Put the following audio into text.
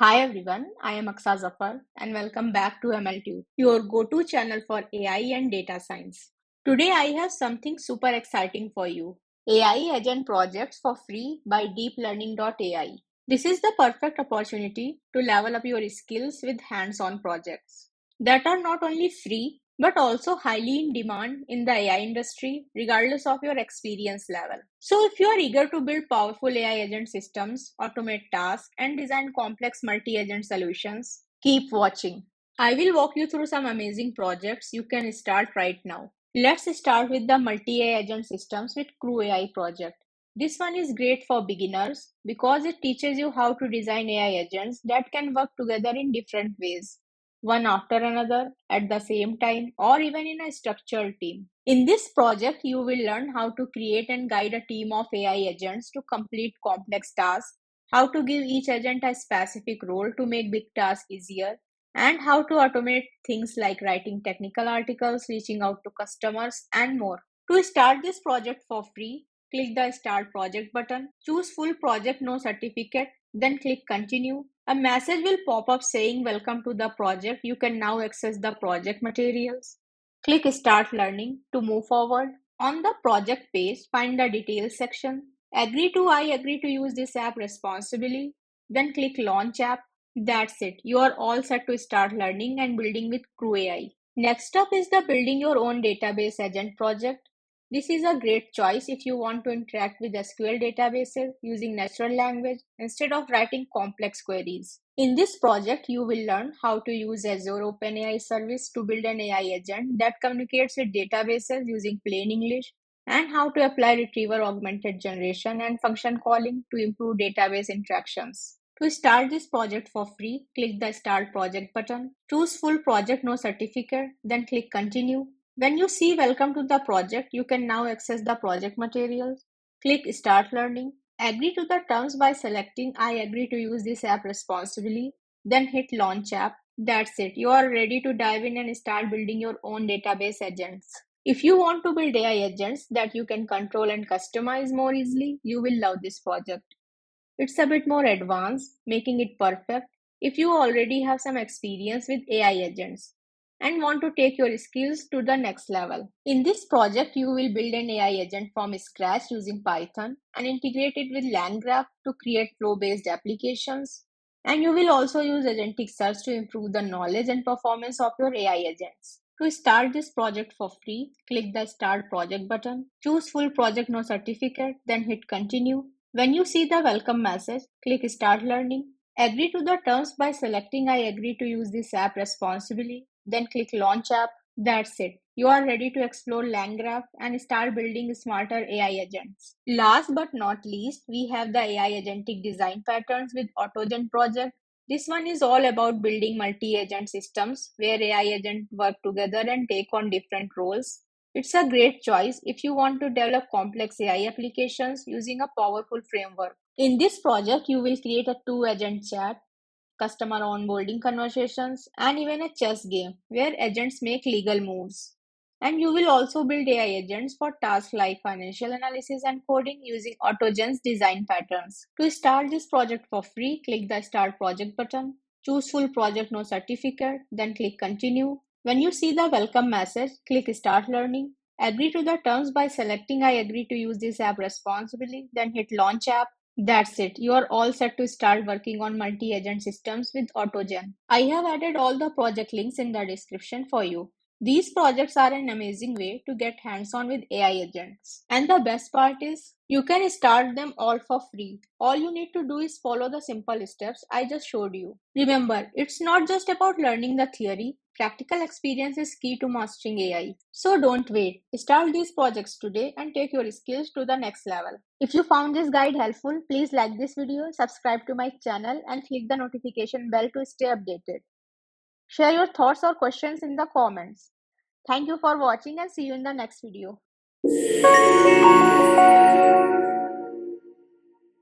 Hi everyone, I am Aqsa Zafar and welcome back to MLTut, your go-to channel for AI and data science. Today I have something super exciting for you. AI agent projects for free by DeepLearning.AI. This is the perfect opportunity to level up your skills with hands-on projects that are not only free but also highly in demand in the AI industry, regardless of your experience level. So, if you are eager to build powerful AI agent systems, automate tasks, and design complex multi agent solutions, keep watching. I will walk you through some amazing projects you can start right now. Let's start with the multi AI agent systems with crewAI project. This one is great for beginners because it teaches you how to design AI agents that can work together in different ways, one after another, at the same time, or even in a structured team. In this project, you will learn how to create and guide a team of AI agents to complete complex tasks, how to give each agent a specific role to make big tasks easier, and how to automate things like writing technical articles, reaching out to customers, and more. To start this project for free, click the Start Project button, choose Full Project No Certificate, then click Continue. A message will pop up saying Welcome to the project. You can now access the project materials. Click Start Learning to move forward. On the project page, find the Details section. I agree to use this app responsibly. Then click Launch App. That's it. You are all set to start learning and building with crewAI. Next up is the Building Your Own Database Agent project. This is a great choice if you want to interact with SQL databases using natural language instead of writing complex queries. In this project, you will learn how to use Azure OpenAI service to build an AI agent that communicates with databases using plain English, and how to apply retriever augmented generation and function calling to improve database interactions. To start this project for free, click the Start Project button, choose Full Project No Certificate, then click Continue. When you see Welcome to the project, you can now access the project materials. Click Start Learning. Agree to the terms by selecting I agree to use this app responsibly, then hit Launch App. That's it. You are ready to dive in and start building your own database agents. If you want to build AI agents that you can control and customize more easily, you will love this project. It's a bit more advanced, making it perfect if you already have some experience with AI agents and want to take your skills to the next level. In this project, you will build an AI agent from scratch using Python and integrate it with LangGraph to create flow-based applications. And you will also use agentic search to improve the knowledge and performance of your AI agents. To start this project for free, click the Start Project button, choose Full Project No Certificate, then hit Continue. When you see the welcome message, click Start Learning. Agree to the terms by selecting I agree to use this app responsibly, then click Launch App. That's it. You are ready to explore LangGraph and start building smarter AI agents. Last but not least, we have the AI agentic design patterns with AutoGen project. This one is all about building multi-agent systems where AI agents work together and take on different roles. It's a great choice if you want to develop complex AI applications using a powerful framework. In this project, you will create a two-agent chat, customer onboarding conversations, and even a chess game where agents make legal moves. And you will also build AI agents for tasks like financial analysis and coding using AutoGen's design patterns. To start this project for free, click the Start Project button, choose Full Project No Certificate, then click Continue. When you see the welcome message, click Start Learning. Agree to the terms by selecting I agree to use this app responsibly, then hit Launch App. That's it. You are all set to start working on multi-agent systems with AutoGen. I have added all the project links in the description for you. These projects are an amazing way to get hands-on with AI agents. And the best part is, you can start them all for free. All you need to do is follow the simple steps I just showed you. Remember, it's not just about learning the theory. Practical experience is key to mastering AI. So don't wait. Start these projects today and take your skills to the next level. If you found this guide helpful, please like this video, subscribe to my channel, and click the notification bell to stay updated. Share your thoughts or questions in the comments. Thank you for watching and see you in the next video.